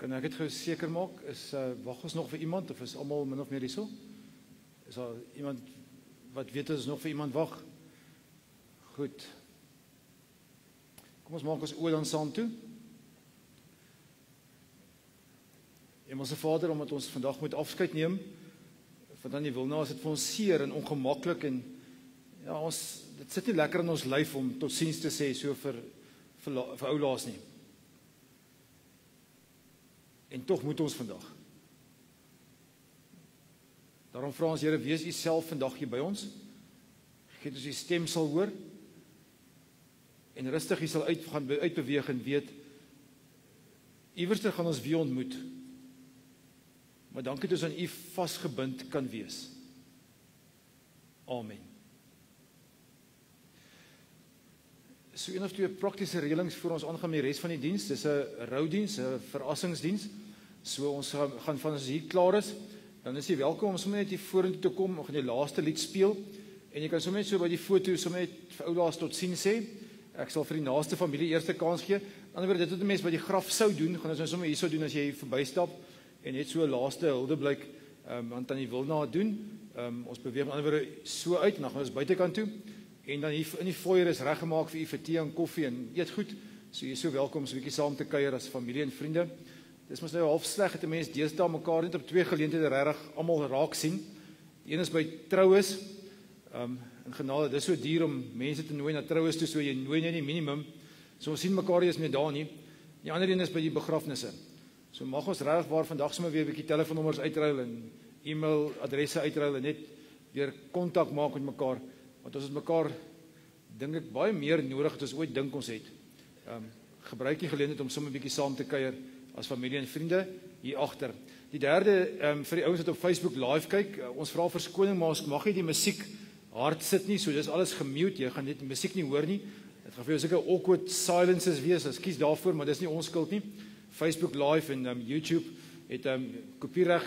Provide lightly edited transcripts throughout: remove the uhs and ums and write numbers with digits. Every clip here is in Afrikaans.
Kan ek dit gou seker maak? Wag ons nog vir iemand of is almal min of meer hierso? Is daar iemand wat weet as nog vir iemand wag? Goed. Kom ons maak ons oë dan saam toe. Hemelse Vader, omdat ons vandag moet afskeid neem van dan die Wilna, is dit vir ons seer en ongemaklik en ja, dit sit nie lekker in ons lyf om totsiens te sê so vir ou Laas nie. En tog moet ons vandag. Daarom vra ons, Here, wees U self vandag hier by ons. Gee dat ons U stem sal hoor en rustig U sal uitbeweeg en weet iewerster gaan ons weer ontmoet. Maar dankie dat ons aan U vasgebind kan wees. Amen. So een of twee praktiese reëlings voor ons aangaan met die res van die diens. Dis 'n roudiens, 'n verrassingsdiens. So ons gaan van as hier klaar is, dan is jy welkom om sommer net hier vorentoe te kom, ons gaan die laaste lied speel en jy kan sommer net so by die foto sommer net vir ou Laas totsiens sê. Ek sal vir die naaste familie eerste kans gee. Anderswoorde, dit wat 'n mens by die graf sou doen, gaan ons nou sommer hier sou doen as jy verbystap en net so 'n laaste huldeblyk aan Tannie Wilna doen. Ons beweeg aan die ander wyse so uit en dan gaan ons buitekant toe. En dan hier in die foyer is reggemaak vir u vir tee en koffie en eet goed. So jy is so welkom so 'n bietjie saam te kuier as familie en vriende. Dis mos nou half sleg dat mense deesdae mekaar net op twee geleenthede regtig almal raak sien. Die een is by troues. In genade, dis so duur om mense te nooi na troues toe, so jy nooi net die minimum. So ons sien mekaar nie eens meer daar nie. Die ander een is by die begrafnisse. So mag ons regtig waar vandag sommer weer 'n bietjie telefoonnommers uitruil en e-mailadresse uitruil en net weer kontak maak met mekaar. Want ons het mekaar, dink ek, baie meer nodig as ons ooit dink ons het. Gebruik die geleentheid om sommer 'n bietjie saam te kuier as familie en vriende hier agter. Die derde, vir die ouens wat op Facebook live kyk, ons vra verskoning, maar ons mag nie die musiek hard sit nie, so dis alles gemute, jy gaan net die musiek nie hoor nie. Dit gaan vir jou seker awkward silences wees, ekskuus daarvoor, maar dis nie ons skuld nie. Facebook live en YouTube het kopiereg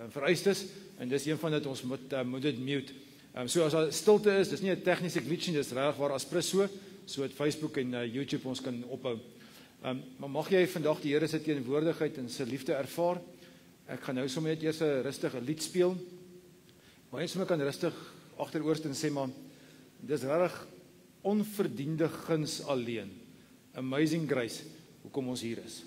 vereistes en dis een van dit, ons moet dit mute. So as daar stilte is, dis nie 'n tegniese glitch nie, dis regtig waar aspres so het Facebook en YouTube ons kan ophou. Maar mag jy vandag die Here se teenwoordigheid en sy liefde ervaar? Ek gaan nou sommer net eers 'n rustige lied speel. Maar jy sommer kan rustig agteroorste en sê maar, dis regtig onverdiende guns alleen. Amazing grace, hoekom ons hier is.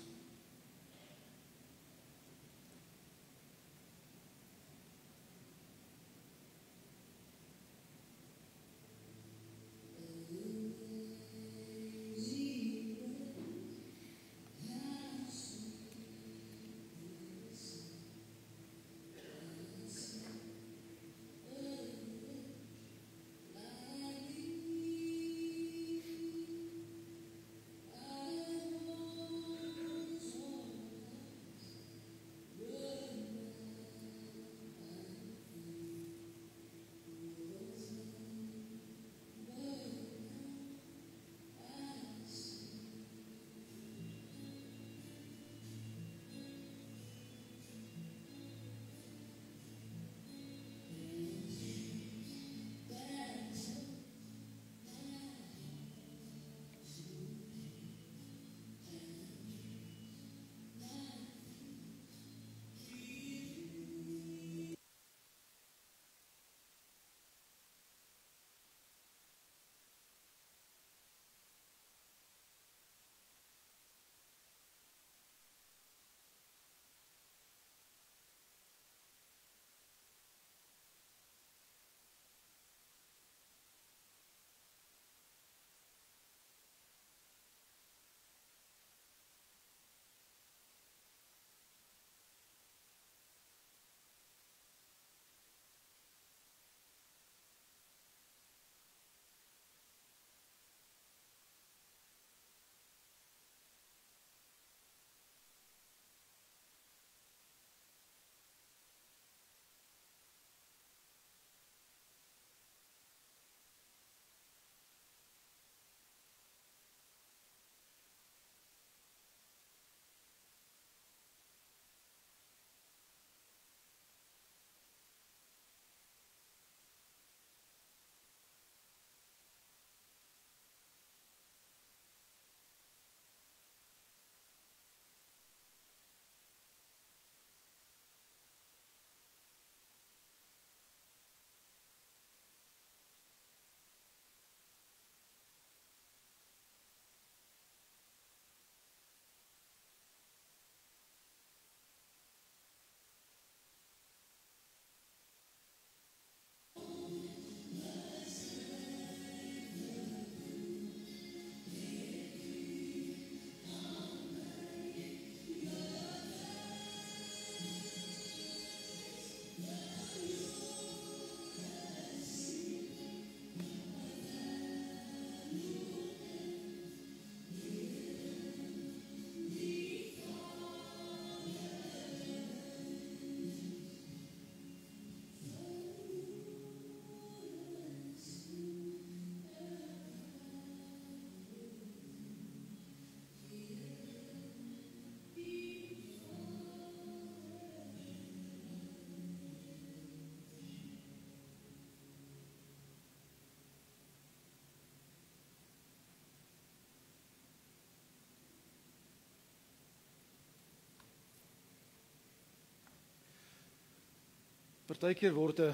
Partykeer word 'n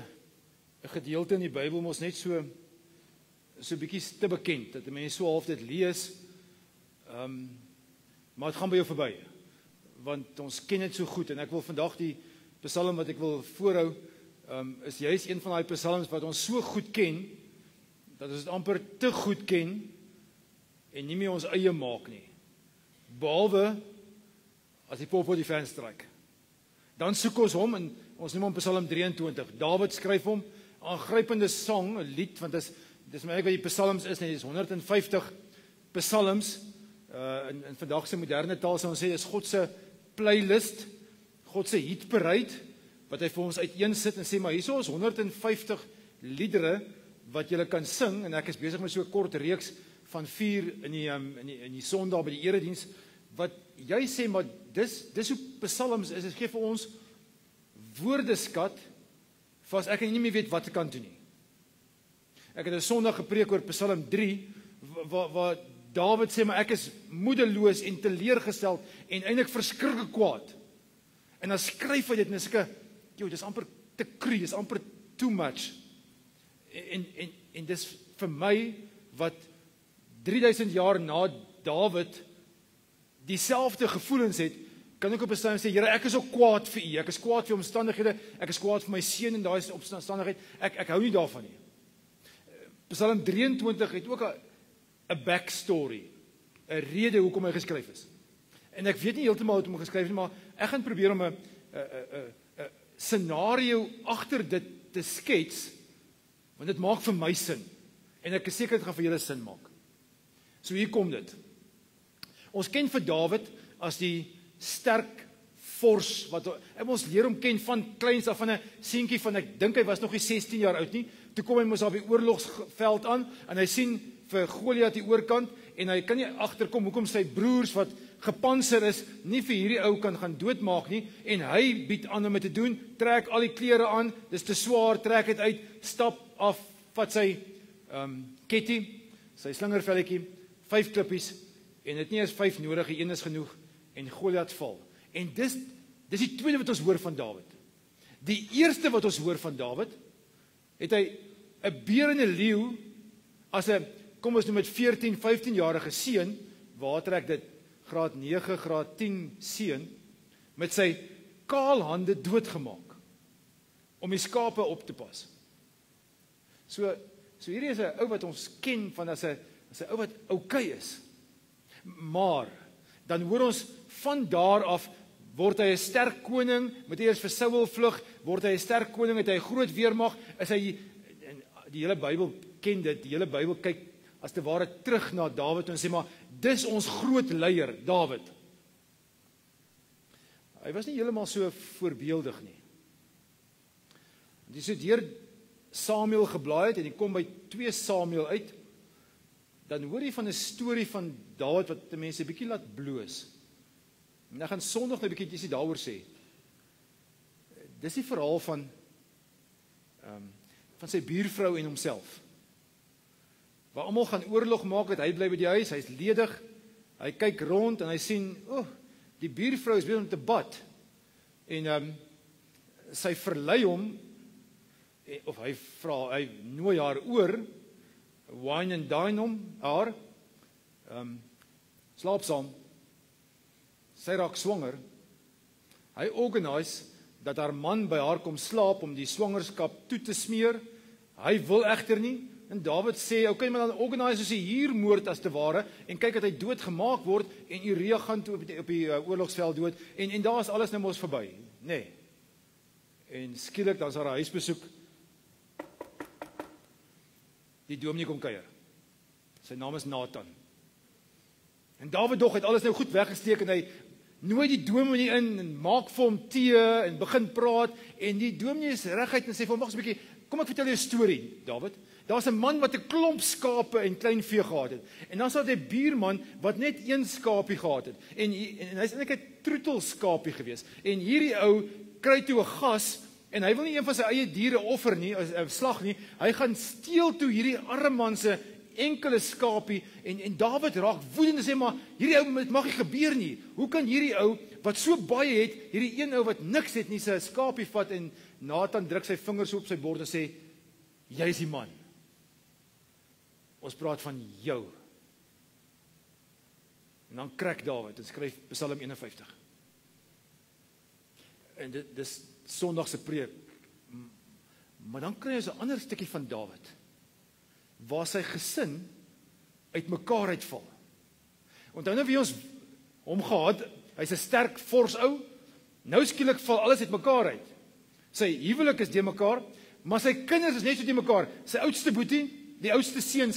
gedeelte in die Bybel mos net so bietjie te bekend, dat mense so half dit lees, maar dit gaan by jou verby, want ons ken dit so goed, en ek wil vandag die psalm wat ek wil voorhou, is juist een van die psalms wat ons so goed ken, dat ons dit amper te goed ken, en nie meer ons eie maak nie, behalwe as die pop op die venster stryk. Dan soek ons hom, en ons noem hom Psalm 23. Dawid skryf hom, aangrypende sang, 'n lied, want dis maar ek wat die psalms is, dis 150 psalms, in vandag se moderne taal sou ons sê, is God se playlist, God se hitparade, wat hy vir ons uiteensit, en sê, maar hierso is 150 liedere, wat jy kan sing, en ek is besig met so 'n kort reeks, van 4 in die Sondag by die erediens, wat jy sê, maar dis hoe psalms is, dit gee vir ons woordeskat, vir as ek nie meer weet wat ek kan doen nie. Ek het 'n Sondag gepreek oor Psalm 3, waar Dawid sê, maar ek is moedeloos en teleurgesteld, en eintlik verskriklik kwaad. En dan skryf hy dit, en dis amper te cru, dis amper too much. En dis vir my, wat 3000 jaar na Dawid dieselfde gevoelens het, kan ek op 'n stadium sê, Here, ek is ook kwaad vir U, ek is kwaad vir omstandighede, ek is kwaad vir my seun in daai omstandigheid, ek hou nie daarvan nie. Psalm 23 het ook 'n backstory, 'n rede hoekom hy geskryf is. En ek weet nie heeltemal hoe hom geskryf het, maar ek gaan probeer om 'n scenario agter dit te skets, want dit maak vir my sin, en ek is seker dit gaan vir julle sin maak. So hier kom dit. Ons ken vir Dawid as die sterk fors, wat ons leer hom ken van kleins af, van 'n seentjie van, ek dink hy was nog nie 16 jaar oud nie, toe kom hy mos op die oorlogsveld aan, en hy sien vir Goliat die oorkant, en hy kan nie agterkom hoekom sy broers wat gepanser is, nie vir hierdie ou kan gaan doodmaak nie, en hy bied aan om dit te doen, trek al die klere aan, dis te swaar, trek dit uit, stap af, vat sy ketty, sy slingervelletjie, 5 klippies, en dit nie is 5 nodig, die een is genoeg, en Goliat val. En dis die tweede wat ons hoor van Dawid. Die eerste wat ons hoor van Dawid, het hy 'n beer en 'n leeu, as 'n, kom ons noem dit 14, 15-jarige seun, waar trek dit, graad 9, graad 10 seun, met sy kaal hande doodgemaak, om die skape op te pas. So hierdie is 'n ou wat ons ken, van as 'n ou wat okay is. Maar, dan hoor ons, van daar af, word hy 'n sterk koning, moet hy eers vir Saul vlug, word hy 'n sterk koning, het hy 'n groot weermag, is hy, die hele Bybel ken dit, die hele Bybel kyk, as te ware terug na Dawid, en sê maar, dis ons groot leier, Dawid. Hy was nie heeltemal so voorbeeldig nie. As jy so deur Samuel geblaai het, en jy kom by 2 Samuel uit, dan hoor jy van 'n storie van Dawid, wat die mense 'n bietjie laat bloos. En ek gaan Sondag 'n bietjie ietsie daaroor sê. Dis die verhaal van sy buurvrou en homself. Waar almal gaan oorlog maak, dat hy bly by die huis, hy's ledig, hy kyk rond, en hy sien, die buurvrou is besig om te bad, en sy verlei hom, of hy nooi haar oor, wine and dine hom, haar, slaap saam, sy raak swanger, hy organise, dat haar man by haar kom slaap, om die swangerskap toe te smeer, hy wil egter nie, en Dawid sê, okay, maar dan organise sy huurmoord as te ware, en kyk dat hy doodgemaak word, en Uria gaan toe op die oorlogsveld dood, en daar is alles nou mos verby, nee, en skielik, dan is haar huisbesoek, die dominee kom kuier, sy naam is Nathan, en Dawid dog het alles nou goed weggesteek, en hy nooi die dominee in, en maak vir hom tee, en begin praat, en die dominee is reguit, en sê vir hom, wag 'n bietjie, kom ek vertel jou 'n storie, Dawid. Daar's 'n man wat 'n klomp skape en klein vee gehad het. En dan sal 'n buurman wat net 1 skapie gehad het. En hy's eintlik 'n troetelskapie gewees. En hierdie ou kry toe 'n gas, en hy wil nie een van sy eie diere offer nie, slag nie. Hy gaan steel toe hierdie arme man se enkele skapie, en Dawid raak woedend en sê, maar hierdie ou, dit mag nie gebeur nie. Hoe kan hierdie ou wat so baie het, hierdie een ou wat niks het nie, sy skapie vat en Nathan druk sy vingers op sy bord en sê, jy is die man. Ons praat van jou. En dan krak Dawid en skryf Psalm 51. En dit is Sondag se preek. Maar dan kry ons 'n ander stukkie van Dawid, waar sy gesin uitmekaar uitval. Onthou nou wie ons hom gehad, hy's 'n sterk, fors ou, nou skielik val alles uitmekaar uit. Sy huwelik is de mekaar, maar sy kinders is net so de mekaar. Sy oudste boetie, die oudste seun,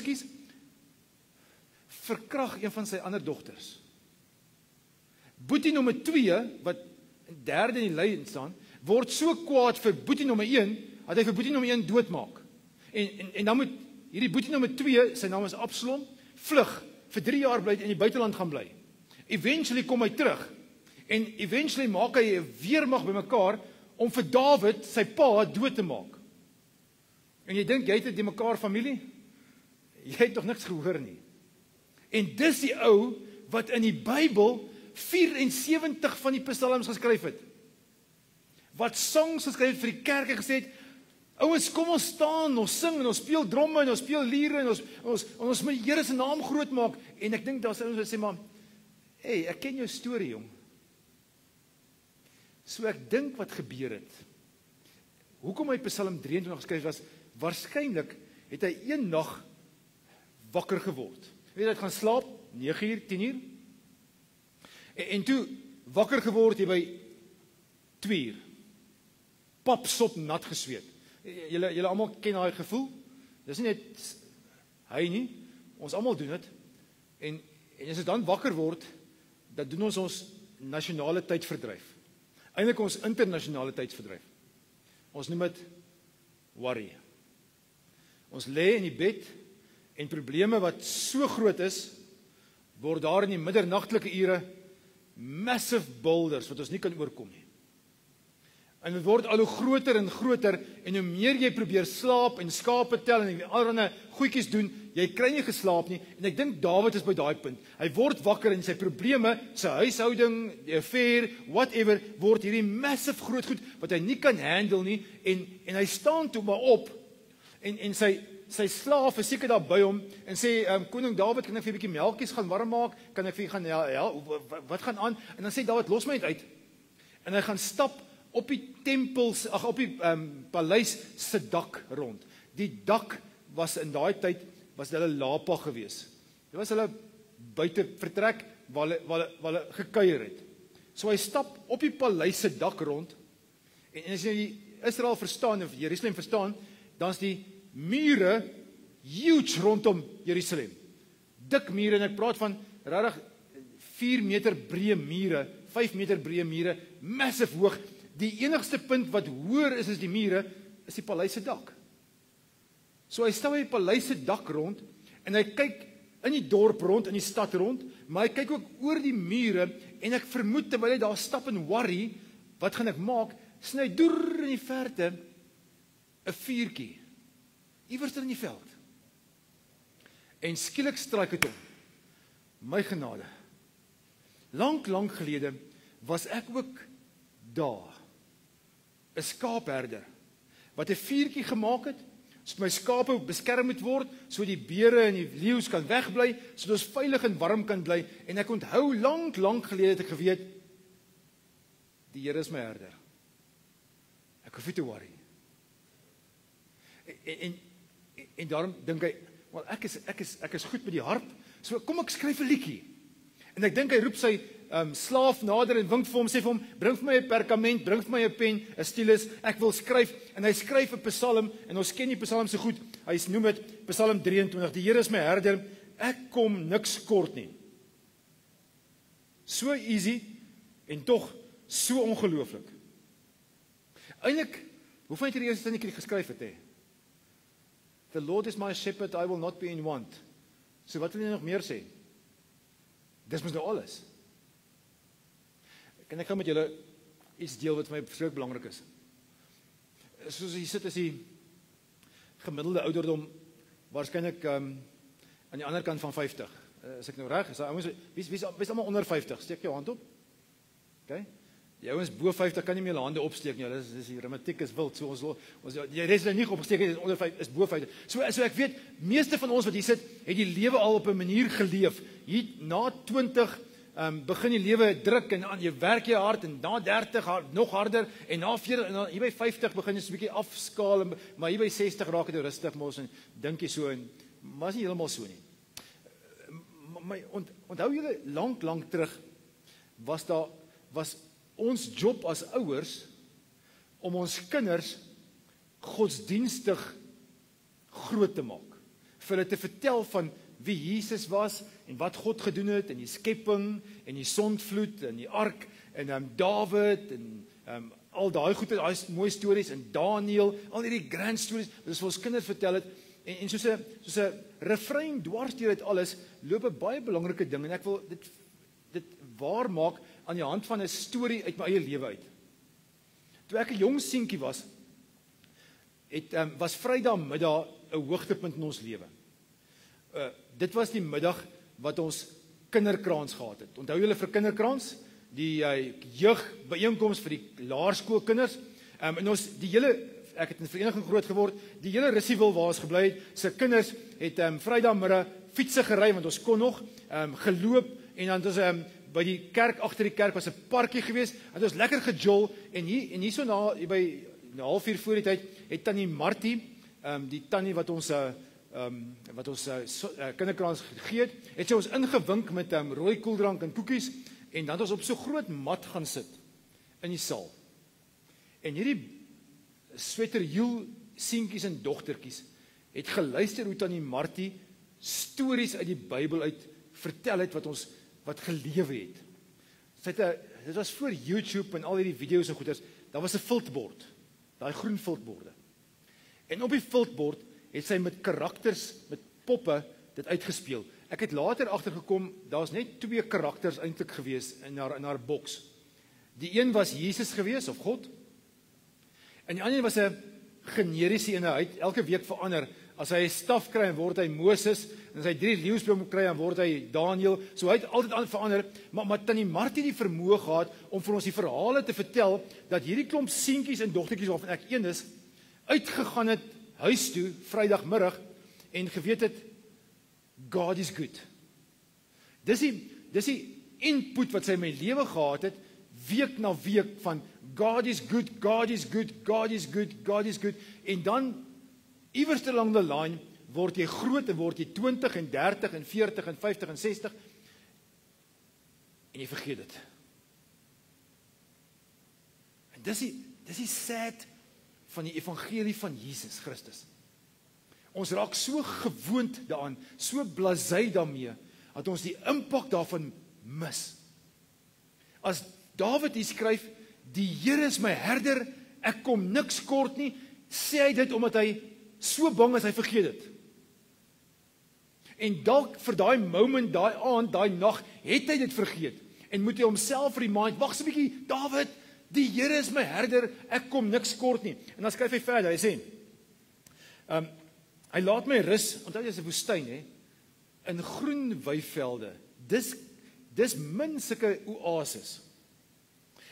verkrag een van sy ander dogters. Boetie nommer 2, wat derde in die lyn staan, word so kwaad vir boetie nommer 1, dat hy vir boetie nommer 1 doodmaak. En dan moet hierdie boetie nommer 2, sy naam is Absalom, vlug, vir 3 jaar bly in die buiteland gaan bly. Eventually kom hy terug, en eventually maak hy 'n weermag bymekaar, om vir Dawid, sy pa, dood te maak. En jy dink, jy het 'n de mekaar familie? Jy het toch niks gehoor nie. En dis die ou, wat in die Bybel 74 van die psalms geskryf het. Wat songs geskryf het vir die kerke gesê het, ouens, kom ons staan, ons sing, en ons speel dromme, en ons speel liere, en ons moet die Here se naam groot maak. En ek dink, daar is ouens wat sê, maar, hey, ek ken jou storie, jong. So ek dink wat gebeur het. Hoekom hy Psalm 23 geskryf was, waarskynlik het hy een nag wakker geword. Weet jy, hy het gaan slaap, 9 uur, 10 uur, en toe wakker geword hier by 2 uur. Papsop nat gesweet. Julle almal ken daai gevoel. Dis nie net hy nie, ons almal doen dit. En as ons dan wakker word, dan doen ons nasionale tydverdryf. Eintlik ons internasionale tydverdryf. Ons noem dit worry. Ons lê in die bed en probleme wat so groot is, word daar in die middernagtelike ure massive boulders wat ons nie kan oorkom nie. En dit word al hoe groter en groter, en hoe meer jy probeer slaap en skape tel en allerlei goedjies doen, jy kry nie geslaap nie, en ek dink Dawid is by daai punt. Hy word wakker en sy probleme, sy huishouding, die affair, whatever, word hierdie massive groot goed, wat hy nie kan handle nie, en hy staan toe maar op, en sy slaaf is seker daar by hom, en sê, koning Dawid, kan ek vir 'n bietjie melkies gaan warm maak, kan ek vir gaan, ja, wat gaan aan, en dan sê Dawid, los my net uit, en hy gaan stap, op die tempels, op die paleis se dak rond. Die dak was in daai tyd, was hulle lapa gewees. Dit was hulle buite vertrek, waar hulle gekuier het. So hy stap op die paleis se dak rond, en as jy Israel verstaan, of Jerusalem verstaan, dan is die mure huge rondom Jerusalem. Dik mure, en ek praat van regtig 4 meter breë mure, 5 meter breë mure, massive hoog. Die enigste punt wat hoër is as die mure, is die paleis se dak. So hy staan by die paleis se dak rond, en hy kyk in die dorp rond, in die stad rond, maar hy kyk ook oor die mure, en ek vermoed, terwyl hy daar stap en worry, wat gaan ek maak, sien hy deur in die verte, 'n vuurtjie, iewers in die veld. En skielik straik dit hom. My genade. Lank gelede, was ek ook daar, 'n skaapherder, wat 'n vuurtjie gemaak het, so my skape beskerm moet word, so die beere en die leeu's kan wegbly, so ons veilig en warm kan bly, en ek onthou lank gelede het ek geweet, die Here is my herder. Ek hoef nie te worry. En daarom dink hy, wel ek is goed met die harp, so kom ek skryf 'n liedjie. En ek dink hy roep sy slaaf nader en wink vir hom, sê vir hom, bring vir my 'n perkament, bring vir my 'n pen, 'n stylus, ek wil skryf, en hy skryf 'n psalm, en ons ken die psalm so goed, hy noem dit Psalm 23, die Here is my herder, ek kom niks kort nie. So easy, en tog so ongelooflik. Eintlik, hoe vind jy die eerste ding ek geskryf het, he? The Lord is my shepherd, I will not be in want. So wat wil jy nog meer sê? Dis mos nou alles. Kan ek gaan met julle iets deel wat vir my verskriklik belangrik is. Soos jy sit is die gemiddelde ouderdom waarskynlik aan die ander kant van 50. Is ek nou reg? Is daar ouens wie is almal onder 50? Steek jou hand op. Okay? Die ouens bo 50 kan nie meer hulle hande opsteek nie. Dis die reumatiek is wild. So ons die res is nie opgesteek nie, is onder 5 is bo 50. So ek weet, meeste van ons wat hier sit, het die lewe al op 'n manier geleef. Hier na 20 begin die lewe druk en aan jy werk jy hard en na 30 nog harder en na 40 en hier by 50 begin jy so 'n bietjie afskaal, maar hier by 60 raak dit rustig mos en dink jy so en maar is nie heeltemal so nie. Maar onthou julle lank terug was ons job as ouers om ons kinders godsdienstig groot te maak. Vir hulle te vertel van wie Jesus was en wat God gedoen het in die skepping en die sondvloed en die ark en Dawid en al daai goeie, daai mooi stories en Daniël, al hierdie grand stories wat ons vir ons kinders vertel het en soos 'n refrein dwars deur dit alles loop 'n baie belangrike ding en ek wil dit waar maak aan die hand van 'n storie uit my eie lewe uit. Toe ek 'n jong seentjie was Vrydagmiddag 'n hoogtepunt in ons lewe. Dit was die middag wat ons kinderkraans gehad het. Onthou julle vir kinderkraans? Die jeugbyeenkoms vir die laerskoolkinders. En ons ek het in vereniging groot geword. Die hele Russiewil waar ons gebly het, se kinders het Vrydagmiddag fietsse gery want ons kon nog geloop en dan het ons by die kerk agter die kerk was 'n parkie geweest. Het ons lekker gejol en hierso na by 'n halfuur voor die tyd het tannie Martie, die tannie wat ons kinderkraans gegee het sy ons ingewink met rooi koeldrank en koekies en dan het ons op so groot mat gaan sit in die saal. En hierdie sweterhiel seentjies en dogtertjies het geluister hoe tannie Martie stories uit die Bybel uit vertel het wat gelewe het. Dit was voor YouTube en al hierdie video's en goeders, daar was 'n viltbord, daai groen viltborde. En op die viltbord het sy met karakters, met poppe dit uitgespeel. Ek het later agtergekom, daar's net 2 karakters eintlik gewees in haar boks. Die een was Jesus gewees of God. En die ander was 'n generiese een. Hy het elke week verander. As hy 'n staf kry, dan word hy Moses, en as hy 3 leeuwsbome kry, dan word hy Daniël. So hy het altyd verander, maar tannie Martie die vermoë gehad om vir ons die verhale te vertel dat hierdie klomp seentjies en dogtertjies waarvan ek een is, uitgegaan het huis toe Vrydagmiddag en geweet het God is good. Dis die input wat sy in my lewe gehad het week na week van God is good, God is good, God is good, God is good en dan iewers along the line word jy groot en word jy 20 en 30 en 40 en 50 en 60 en jy vergeet dit. En dis die sad van die evangelie van Jesus Christus. Ons raak so gewoond daaraan, so blasé daarmee, dat ons die impak daarvan mis. As Dawid hier skryf, die Here is my herder, ek kom niks kort nie, sê hy dit omdat hy so bang is hy vergeet dit. En dalk vir daai moment, daai aand, daai nag, het hy dit vergeet. En moet hy homself remind, wag 'n bietjie, Dawid, die Here is my herder, ek kom niks kort nie. En dan skryf hy verder, hy sê, hy laat my rus, onthou jy is 'n woestyn, in groen weivelde. Dis min sulke oases.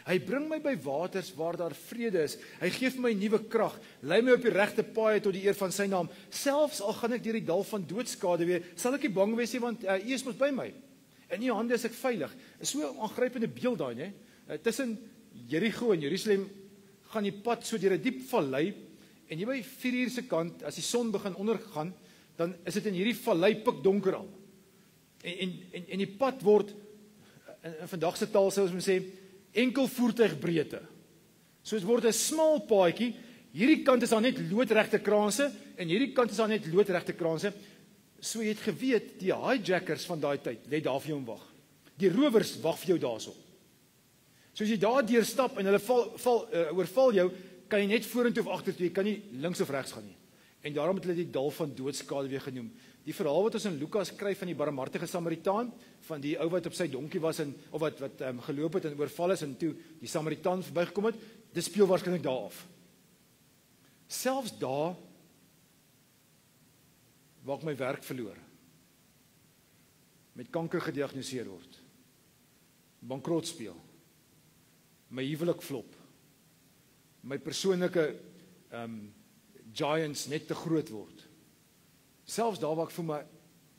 Hy bring my by waters waar daar vrede is. Hy gee vir my nuwe krag. Lei my op die regte paaie tot die eer van sy naam. Selfs al gaan ek deur die dal van doodskade weer, sal ek nie bang wees nie want U is mos by my. In U hande is ek veilig. Is so 'n aangrypende beeld daai, né? Tussen Jerigo en Jerusalem gaan die pad so deur 'n diep vallei en jy by 4 uur se kant as die son begin ondergaan, dan is dit in hierdie vallei pikdonker al. En die pad word in vandag se taal sou ons sê enkel voertuigbreedte. So dit word 'n smal paadjie. Hierdie kant is daar net loodregte kraanse en hierdie kant is daar net loodregte kraanse. So jy het geweet die hijackers van daai tyd lê daar vir jou wag. Die rowers wag vir jou daarso. So as jy daar deur stap en hulle oorval jou, kan jy net vorentoe of agtertoe, jy kan nie links of regs gaan nie. En daarom het hulle die dal van doodskade weer genoem. Die verhaal wat ons in Lukas kry van die barmhartige Samaritaan, van die ou wat op sy donkie was of wat geloop het en oorval is en toe die Samaritaan verbygekom het, dit speel waarskynlik daar af. Selfs daar waar ek my werk verloor, met kanker gediagnoseer word, bankrot speel, my huwelik flop, my persoonlike giants net te groot word. Selfs daar waar ek voel maar,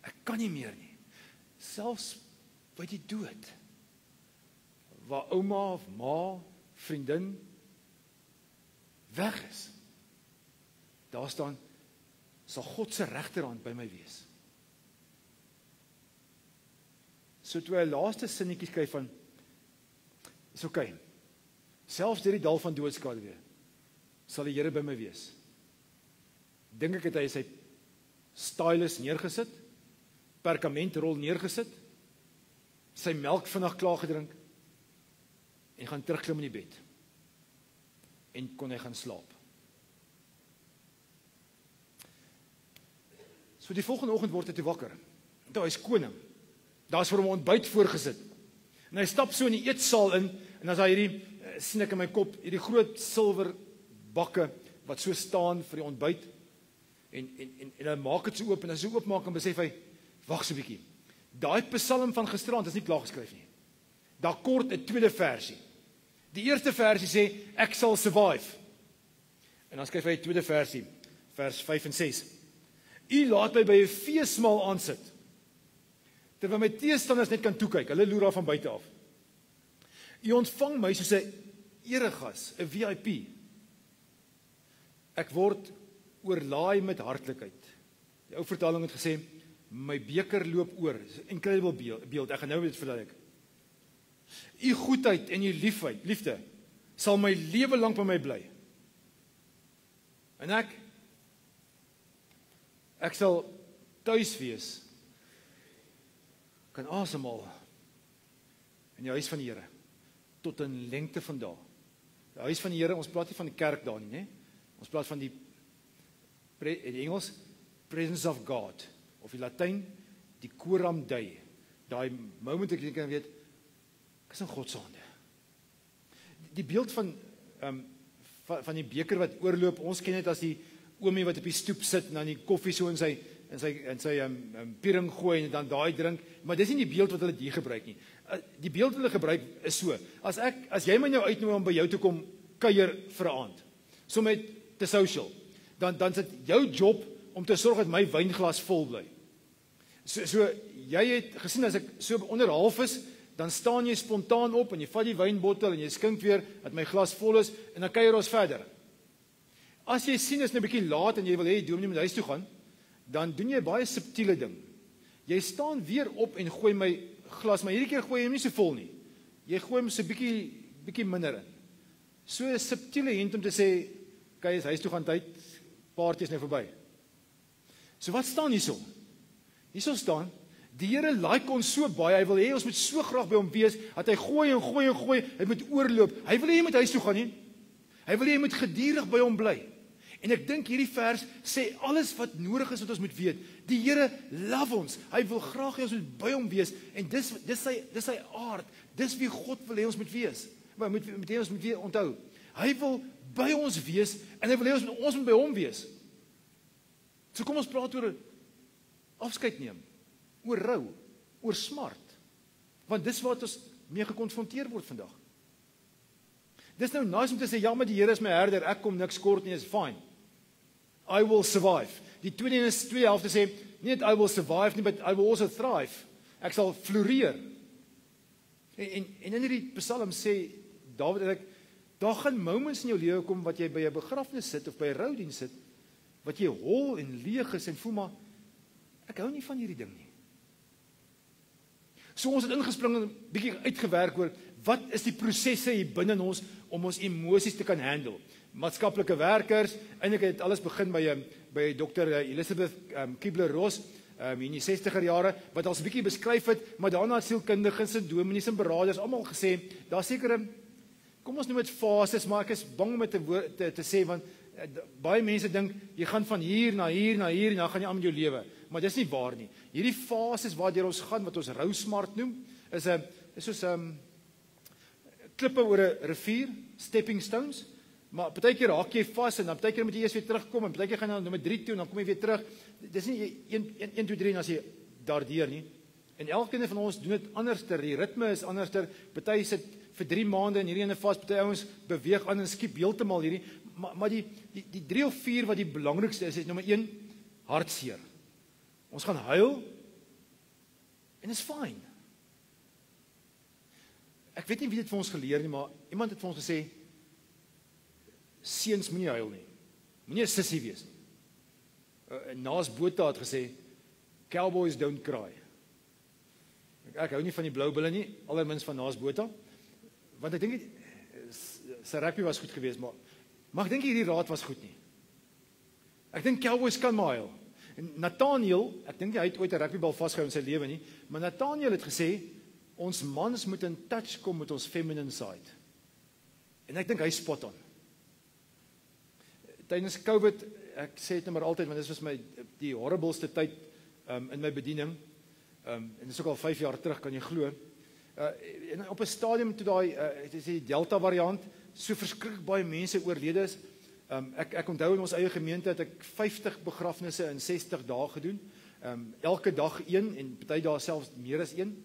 ek kan nie meer nie. Selfs by die dood, waar ouma of ma, vriendin, weg is. Daar staan, sal God se regterhand by my wees. So toe hy laaste sinnetjie skryf van, is oké, selfs deur die dal van doodskade sal die Here by my wees. Dink ek het hy sy stylus neergesit, perkamentrol neergesit, sy melk vinnig klaar gedrink, en gaan terugklim in die bed. En kon hy gaan slaap. So die volgende oggend word hy toe wakker. Toe hy is koning. Daar is vir hom 'n ontbyt voorgesit. En hy stap so in die eetsaal in, en as hy hierdie, sien ek in my kop, hierdie groot silwer bakke, wat so staan vir die ontbyt, en hy maak het so oop, en as hy so oopmaak, en besef hy, wag so 'n bietjie, daai Psalm van gisteraand is nie klaar geskryf nie. Daar kort 'n tweede versie. Die eerste versie sê, ek sal survive. En dan skryf hy 'n tweede versie, vers 5 en 6. U laat my by 'n feesmaal aansit, terwyl my teestanders net kan toekyk, hulle loer daar van buite af. U ontvang my soos 'n eregas, 'n VIP. Ek word oorlaai met hartlikheid. Die ou vertaling het gesê, my beker loop oor. Dis 'n incredible beeld. Ek gaan nou dit verduidelik. U goedheid en u liefde sal my lewe lank by my bly. En ek sal tuis wees, kan asemhaal in die huis van die Here, tot in lengte van dae. Die huis van die Here, ons praat nie van die kerk daar nie, né? Ons praat van in Engels, presence of God, of in Latyn, die coram Dei. Daai moment ek kan weet, ek is in God se hande. Die beeld van die beker wat oorloop, ons ken dit as die oomie wat op die stoep sit, en dan die koffie so in sy piering gooi, en dan daai drink, maar dis nie die beeld wat hulle hier gebruik nie. Die beeld wat hulle gebruik is so, as jy my nou uitnooi om by jou te kom kuier vir 'n aand, so met te social, dan is dit jou job om te sorg dat my wynglas vol bly. So jy het gesien, as ek so onder half is, dan staan jy spontaan op, en jy vat die wynbottel, en jy skink weer, dat my glas vol is, en dan kuier ons verder. As jy sien, is nou 'n bietjie laat, en jy wil hê die dominee moet huis toe gaan, dan doen jy 'n baie subtiele ding. Jy staan weer op, en gooi my glas, maar hierdie keer gooi jy hom nie so vol nie. Jy gooi hom so bietjie minder in. So 'n subtiele hint om te sê, kyk, is huis toe gaan tyd, party is nou verby. So wat staan hierso? Hierso staan, die Here like ons so baie, hy wil hê ons moet so graag by hom wees, dat hy gooi en gooi en gooi, hy moet oorloop. Hy wil hê jy moet huis toe gaan nie. Hy wil hê jy moet gedurig by hom bly. En ek dink hierdie vers sê alles wat nodig is wat ons moet weet. Die Here love ons. Hy wil graag hê ons moet by hom wees, en dis sy aard. Dis wie God wil hê ons moet wees. Maar moet hê ons moet weer onthou. Hy wil by ons wees, en hy wil hê ons moet by hom wees. So kom ons praat oor afskeid neem, oor rou, oor smart. Want dis wat ons mee gekonfronteer word vandag. Dis nou nice om te sê, ja, maar die Here is my herder, ek kom niks kort nie, is fine. I will survive. Die tweede helfte sê, nie net I will survive nie, but I will also thrive. Ek sal floreer. En in hierdie Psalm sê Dawid, daar gaan moments in jou lewe kom, wat jy by 'n begrafnis sit, of by 'n roudiens sit, wat jy hol en leeg is, en voel maar, ek hou nie van hierdie ding nie. So ons het ingespring en bietjie uitgewerk oor, wat is die prosesse hier binne ons, om ons emosies te kan handle. Maatskaplike werkers, eintlik het alles begin by Dr. Elizabeth Kubler-Ross, in die 60er jare, wat ons 'n bietjie beskryf het, maar daarna het sielkundiges en dominees en beraders almal gesê, daar sekere, kom ons noem dit fases, maar ek is bang om te sê, want baie mense dink, jy gaan van hier na hier na hier, en dan gaan jy aan met jou lewe. Maar dis nie waar nie. Hierdie fases waardeur ons gaan, wat ons rousmart noem, is soos klippe oor 'n rivier, stepping stones, maar partykeer haak jy vas, en dan partykeer moet jy eers weer terugkom, en partykeer gaan jy na nommer 3 toe, en dan kom jy weer terug. Dis nie 1, 2, 3, en as jy daardeur nie. En elkeen van ons doen dit anderster, die ritme is anderster, party sit vir 3 maande in hierdie ene vas, party ouens beweeg aan en skiep heeltemal hierdie, maar die 3 of 4 wat die belangrikste is nommer 1, hartseer. Ons gaan huil, en is fyn. Ek weet nie wie dit vir ons geleer nie, maar iemand het vir ons gesê, seuns moenie huil nie. Moenie 'n sissie wees nie. Naas Botha het gesê, cowboys don't cry. Ek hou nie van die blou bulle nie, allerminst van Naas Botha, want ek dink sy rugby was goed geweest, maar ek dink hierdie raad was goed nie. Ek dink cowboys kan maar huil. En Nathaniel, ek dink hy het ooit 'n rugbybal vasgehou in sy lewe nie, maar Nathaniel het gesê, ons mans moet in touch kom met ons feminine side. En ek dink hy spot on. Tydens COVID, ek sê dit nou maar altyd, want dit was my die horribleste tyd in my bediening, en dit is ook al 5 jaar terug, kan jy glo. En op 'n stadium toe daai, dit is die Delta variant, so verskriklik baie mense oorlede is. Ek onthou in ons eie gemeente het ek 50 begrafnisse in 60 dae gedoen. Elke dag 1 en party dae selfs meer as 1.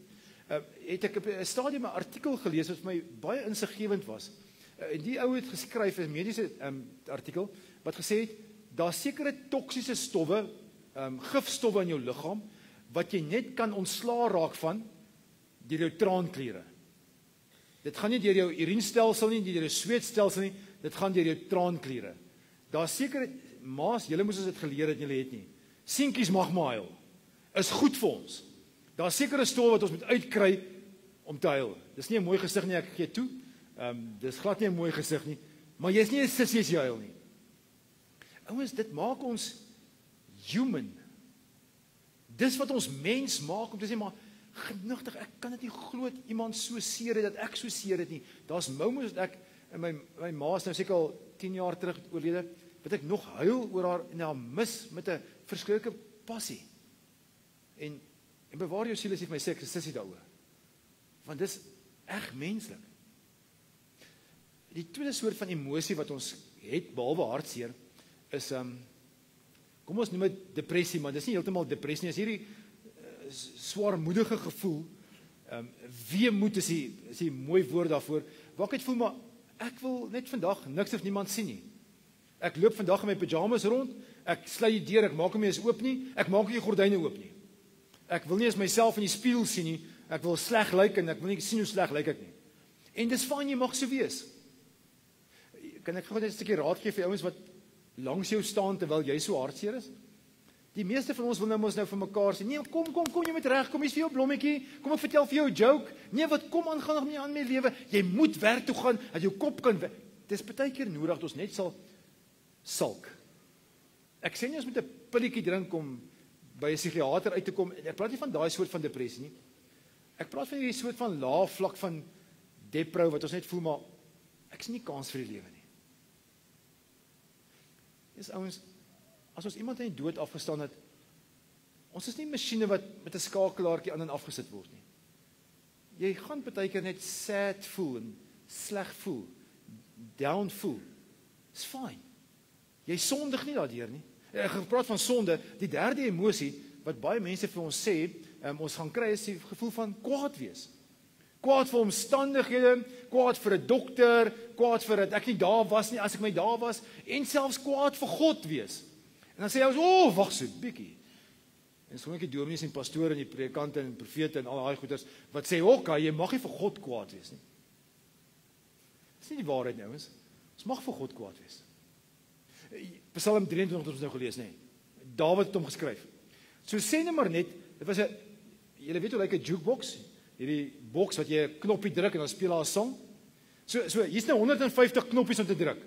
Het ek op 'n stadium 'n artikel gelees wat vir my baie insiggewend was. En die ou het geskryf 'n mediese artikel wat gesê het daar sekere toksiese stowwe, gifstowwe in jou liggaam wat jy net kan ontslaa raak van deur jou traankliere. Dit gaan nie deur jou urienstelsel nie, deur jou sweetstelsel nie, dit gaan deur jou traankliere. Daar sekere maas, julle moes dit geleer het, julle het nie. Seentjies mag maar huil. Is goed vir ons. Daar sekere stowwe wat ons moet uitkry om te huil. Dis nie 'n mooi gesig nie, ek gee toe. Dis glad nie 'n mooi gesig nie, maar jy's nie 'n sissie as jy huil nie. Ouens, dit maak ons human. Dis wat ons mens maak om te sê, maar genigtig, ek kan dit nie glo iemand so seer het, dat ek so seer het nie. Daar's moments dat ek, en my ma is nou seker al 10 jaar terug oorlede, wat ek nog huil oor haar en haar mis met 'n verskriklike passie. En bewaar jou siel as jy vir my sê, ek is sissie daaroor. Want dis reg menslik. Die tweede soort van emosie wat ons het, behalwe hartseer, is, kom ons noem dit depressie, maar dis nie heeltemal depressie nie, is hierdie swaarmoedige gevoel, weemoed is die mooi woord daarvoor, waar ek het voel, maar ek wil net vandag niks of niemand sien nie. Ek loop vandag in my pyjamas rond, ek sluit die deur, ek maak hom nie eens oop nie, ek maak nie die gordyne oop nie. Ek wil nie eens myself in die spieël sien nie, ek wil sleg lyk en ek wil nie sien hoe sleg lyk ek nie. En dis fyn, jy mag so wees. Kan ek gou net 'n stukkie raad gee vir ouens wat langs jou staan terwyl jy so hartseer is? Die meeste van ons wil nou vir mekaar sê, nee, kom, jy moet regkom, hier's vir jou blommetjie, kom ek vertel vir jou 'n joke. Nee, wat kom aan gaan nog nie aan my lewe. Jy moet werk toe gaan, dat jou kop kan werk. Dis baie keer nodig dat ons net sal sulk. Ek sê nie ons moet 'n pilletjie drink om by 'n psigiater uit te kom. Ek praat nie van daai soort van depressie nie. Ek praat van hierdie soort van lae vlak van depro wat ons net voel, maar ek sien nie kans vir die lewe nie. Dis ouens, as ons iemand in die dood afgestaan het, ons is nie masjiene wat met 'n skakelaartjie aan en afgesit word nie. Jy gaan baie keer net sad voel en sleg voel, down voel. It's fine. Jy sondig nie daardeur nie. Ek gepraat van sonde, die derde emosie wat baie mense vir ons sê, ons gaan kry is die gevoel van kwaad wees. Kwaad vir omstandighede, kwaad vir 'n dokter, kwaad vir dat ek nie daar was nie as ek my daar was, en selfs kwaad vir God wees. En dan sê ons, wag so 'n bietjie. En sommige dominees en pastore en die predikante en profete en al daai goeters wat sê, "Oké, jy mag nie vir God kwaad wees nie." Dis nie die waarheid nie, ouens. Ons mag vir God kwaad wees. Psalm 23 het ons nou gelees, nee. Dawid het hom geskryf. So sê net maar net, dit was 'n, julle weet hoe lyk 'n jukebox, hierdie boks wat jy 'n knoppie druk en dan speel daar 'n song. So hier's nou 150 knoppies om te druk.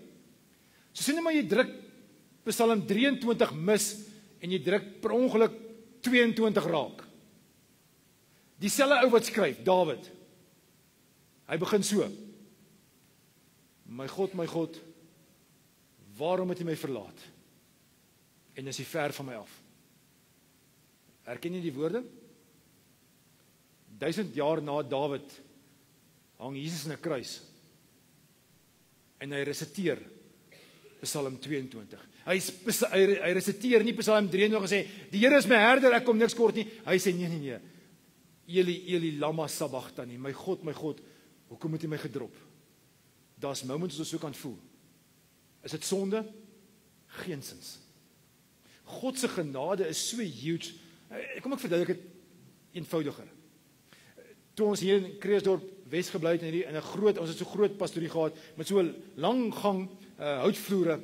So sê net maar jy druk Psalm 23 mis en jy druk per ongeluk 22 raak. Dieselfde ou wat skryf, Dawid. Hy begin so: My God, waarom het jy my verlaat? En is jy ver van my af? Herken jy die woorde? 1000 jaar na Dawid hang Jesus in 'n kruis en hy resiteer Psalm 22. Hy resiteer nie Psalm 23 en sê, die Here is my herder, ek kom niks kort nie. Hy sê, nee. Eli, Eli, lama sabachthani, my God, Hoekom het hy my gedrop? Daar's moments wat ons so kan voel. Is dit sonde? Geensins. God se genade is so huge. Kom ek verduidelik dit eenvoudiger. Toe ons hier in Kreeusdorp Wes gebly het in 'n groot, ons het so groot pastorie gehad met so 'n lang gang houtvloere.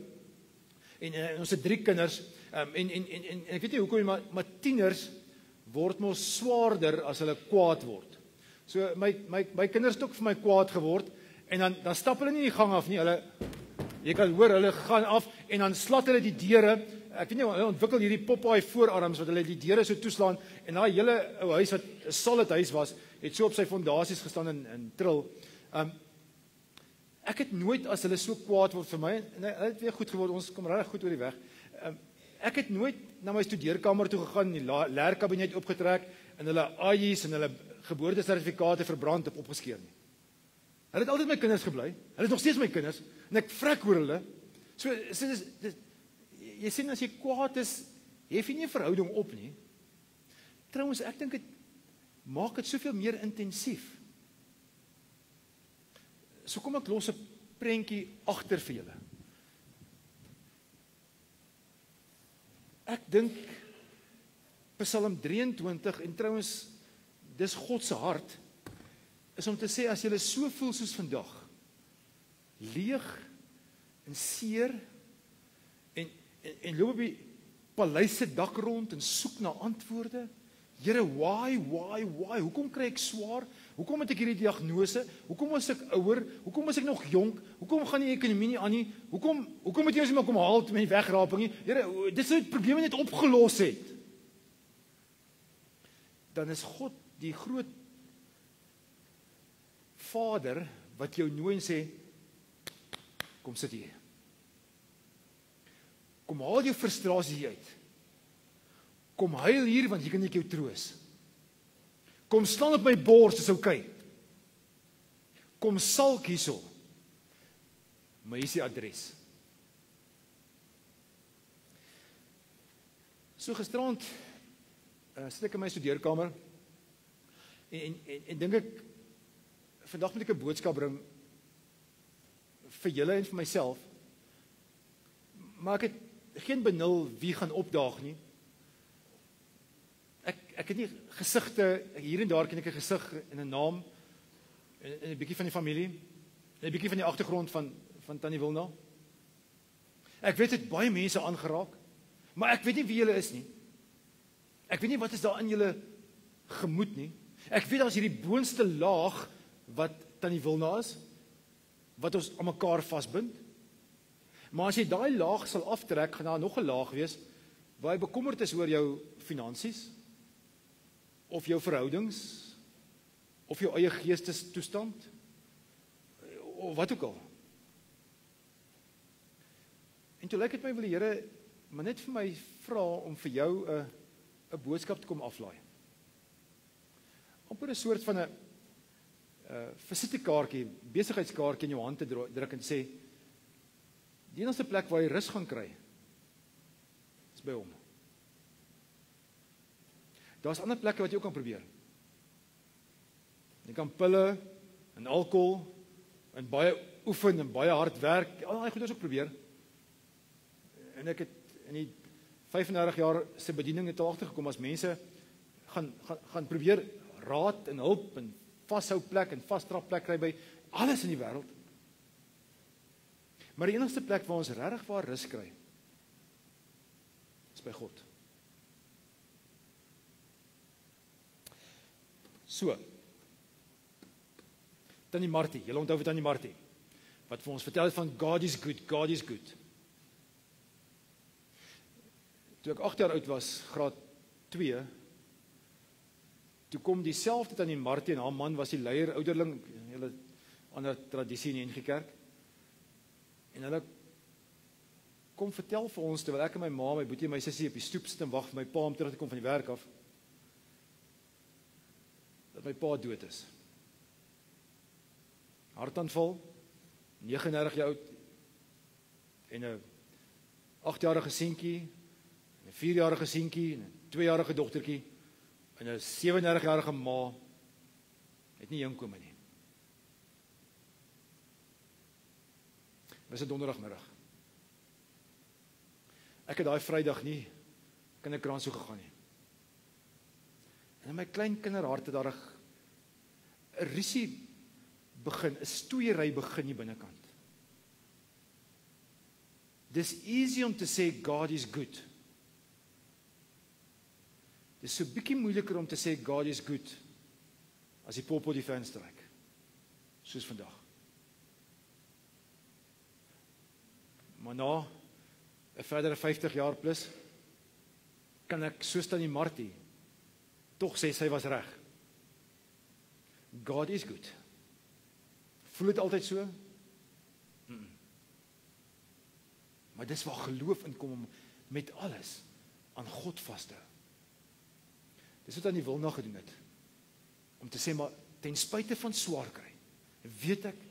En ons het 3 kinders. En ek weet nie hoekom nie, maar tieners word mos swaarder as hulle kwaad word. So my kinders het ook vir my kwaad geword en dan stap hulle nie die gang af nie. Jy kan hoor hulle gaan af en dan slat hulle die deure. Ek weet nie, hulle ontwikkel hierdie Popeye voorarms wat hulle die deure so toeslaan en daai hele ou huis wat 'n solid huis was, het so op sy fondasies gestaan en trill. Ek het nooit as hulle so kwaad word vir my en hulle het weer goed geword. Ons kom regtig goed oor die weg. Ek het nooit na my studeerkamer toe gegaan en die leerkabinet opgetrek en hulle AI's en hulle geboortesertifikate verbrand of opgeskeer nie. Hulle het altyd my kinders gebly. Hulle is nog steeds my kinders en ek vrek oor hulle. So jy sien as jy kwaad is, hef jy nie 'n verhouding op nie. Trouwens, ek dink dit maak dit soveel meer intensief. So kom ek los 'n prentjie agter vir julle. Ek dink Psalm 23 en trouwens dis God se hart is om te sê as jy so voel soos vandag, leeg en seer en loop op die paleis se dak rond en soek na antwoorde. Here, why? Hoekom kry ek swaar? Hoekom het ek hierdie diagnose? Hoekom was ek ouer? Hoekom was ek nog jonk? Hoekom gaan die ekonomie nie aan nie? Hoekom moet jy ons maar kom haal met die wegraping nie? Here, dis nou die probleme net opgelos het. Dan is God die groot Vader wat jou nooi en sê, kom sit hier. Kom haal jou frustrasie uit. Kom huil hier, want hier kan ek jou troos. Kom staan op my bors, dis oukei. Kom salk hierso. Maar hier is die adres. So gisterand sit ek in my studeerkamer en dink ek, vandag moet ek 'n boodskap bring vir julle en vir myself. Maar ek het geen benul wie gaan opdaag nie. Ek het nie gesigte, hier en daar ken ek 'n gesig en 'n naam en 'n bietjie van die familie en 'n bietjie van die agtergrond van Tannie Wilna. Ek weet dit baie mense aangeraak, maar ek weet nie wie julle is nie. Ek weet nie wat is daar in julle gemoed nie. Ek weet daar's hierdie boonste laag wat Tannie Wilna is, wat ons aan mekaar vasbind. Maar as jy daai laag sal aftrek, gaan daar nog 'n laag wees waar jy bekommerd is oor jou finansies, of jou verhoudings, of jou eie geestestoestand, of wat ook al. En toe lyk dit my wil die Here maar net vir my vra om vir jou 'n boodskap te kom aflaai. Amper 'n soort van 'n visitekaartjie, besigheidskaartjie in jou hand te druk en sê, die enigste plek waar jy rus gaan kry, is by hom. Daar's ander plekke wat jy ook kan probeer. Jy kan pille en alkohol en baie oefen en baie hard werk, al daai goeders ook probeer. En ek het in die 35 jaar se bediening het agtergekom as mense gaan probeer raad en hulp en vashou plek en vasdrap plek kry by alles in die wêreld. Maar die enigste plek waar ons regtig waar rus kry, is by God. So, Tannie Martie, julle onthou van Tannie Martie, wat vir ons vertel het van God is good, God is good. Toe ek 8 jaar oud was, graad 2, toe kom dieselfde Tannie Martie en haar man was die leier, ouderling, hele ander tradisie in die NG Kerk. En hulle kom vertel vir ons, terwyl ek en my ma, my boetie en my sussie op die stoep sit en wag vir my pa om terug te kom van die werk af, dat my pa dood is. Hartaanval, 39 jaar oud, en 'n 8-jarige seentjie, 'n 4-jarige seentjie, en 'n 2-jarige dogtertjie, en 'n 37-jarige ma, het nie inkome nie. Was 'n donderdagmiddag. Ek het daai Vrydag nie kinderkrans toe gegaan nie. En in my klein kinderhart het daar 'n rusie begin, 'n stoeiery begin hier binnekant. Dis easy om te sê God is good. Dis so bietjie moeiliker om te sê God is good as die pop op die venster lyk. Soos vandag. Maar na 'n verdere 50 jaar plus kan ek soos Tannie Martie tog sê sy was reg. God is good. Voel dit altyd so? Maar dis waar geloof inkom om met alles aan God vas te hou. Dis wat aan die Wilna gedoen het. Om te sê, maar ten spyte van swaar kry, weet ek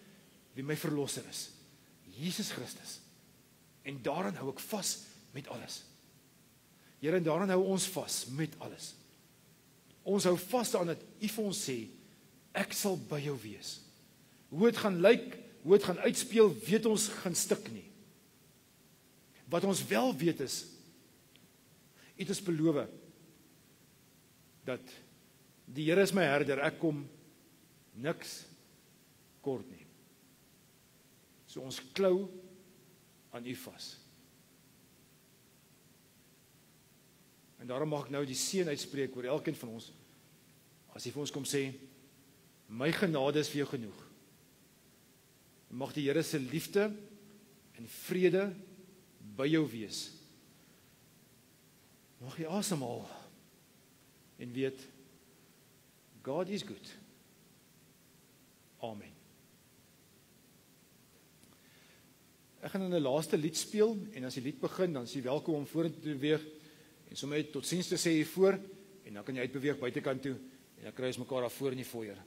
wie my verlosser is. Jesus Christus. En daarin hou ek vas met alles. Here, en daarin hou ons vas met alles. Ons hou vas daaraan dat U vir ons sê, ek sal by jou wees. Hoe het gaan lyk, hoe het gaan uitspeel, weet ons geen stuk nie. Wat ons wel weet is, U het ons beloof, dat die Here is my herder, ek kom niks kort nie. So ons klou aan U vas. En daarom mag ek nou die seën uitspreek oor elkeen van ons, as hy vir ons kom sê, my genade is vir jou genoeg. Mag die Here se liefde en vrede by jou wees. Mag jy asemhaal en weet, God is good. Amen. Ek gaan in 'n laaste lied speel, en as die lied begin, dan is jy welkom om vorentoe te beweeg, en sommer net totsiens te sê hier voor, en dan kan jy uitbeweeg buitekant toe, en dan kry ons mekaar daar voor in die foyer.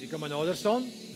Jy kan maar nader staan.